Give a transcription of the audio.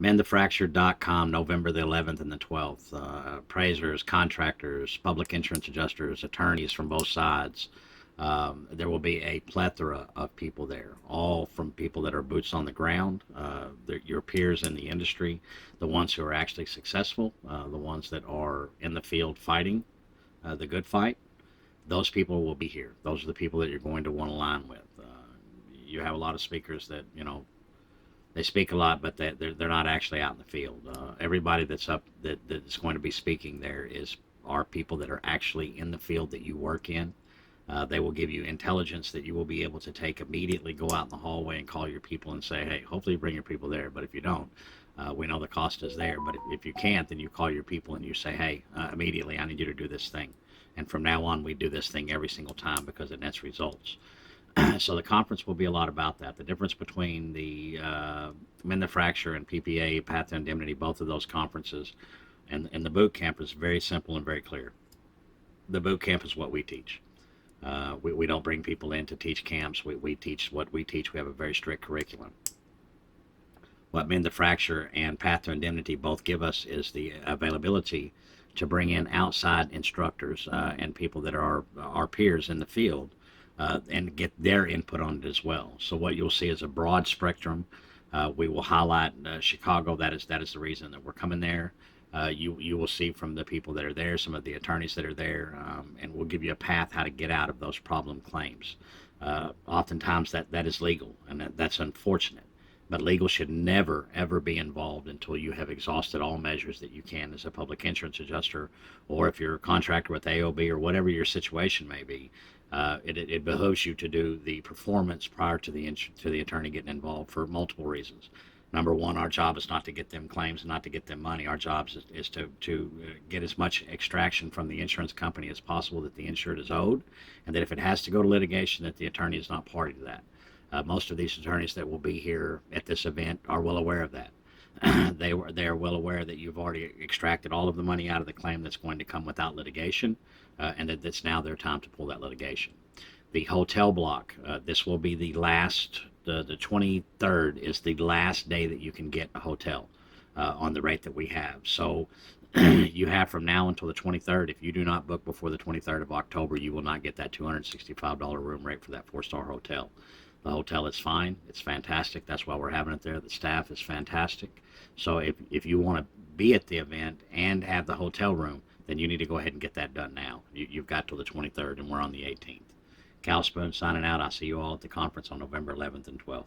mendthefracture.com, November the 11th and the 12th. Appraisers, contractors, public insurance adjusters, attorneys from both sides. There will be a plethora of people there, all from people that are boots on the ground, your peers in the industry, the ones who are actually successful, the ones that are in the field fighting the good fight. Those people will be here. Those are the people that you're going to want to align with. You have a lot of speakers that, they speak a lot, but they're not actually out in the field. Everybody that's up that's going to be speaking there are people that are actually in the field that you work in. They will give you intelligence that you will be able to take immediately, go out in the hallway and call your people and say, hey, hopefully you bring your people there. But if you don't, we know the cost is there. But if you can't, then you call your people and you say, hey, immediately I need you to do this thing. And from now on, we do this thing every single time because it nets results. So the conference will be a lot about that. The difference between the Mend the Fracture and PPA, Path to Indemnity, both of those conferences, and the boot camp is very simple and very clear. The boot camp is what we teach. We don't bring people in to teach camps. We teach what we teach. We have a very strict curriculum. What Mend the Fracture and Path to Indemnity both give us is the availability to bring in outside instructors and people that are our peers in the field and get their input on it as well. So what you'll see is a broad spectrum. We will highlight Chicago. That is the reason that we're coming there. You will see from the people that are there, some of the attorneys that are there, and we'll give you a path how to get out of those problem claims. Oftentimes that is legal, and that's unfortunate. But legal should never, ever be involved until you have exhausted all measures that you can as a public insurance adjuster, or if you're a contractor with AOB or whatever your situation may be. It behooves you to do the performance prior to the attorney getting involved for multiple reasons. Number one, our job is not to get them claims and not to get them money. Our job is to get as much extraction from the insurance company as possible that the insured is owed, and that if it has to go to litigation, that the attorney is not party to that. Most of these attorneys that will be here at this event are well aware of that. They are well aware that you've already extracted all of the money out of the claim that's going to come without litigation, and that it's now their time to pull that litigation. The hotel block, this will be the last, the 23rd is the last day that you can get a hotel on the rate that we have. So you have from now until the 23rd. If you do not book before the 23rd of October, you will not get that $265 room rate for that 4-star hotel. The hotel is fine. It's fantastic. That's why we're having it there. The staff is fantastic. So if you want to be at the event and have the hotel room, then you need to go ahead and get that done now. You've got till the 23rd, and we're on the 18th. Cal Spoon signing out. I'll see you all at the conference on November 11th and 12th.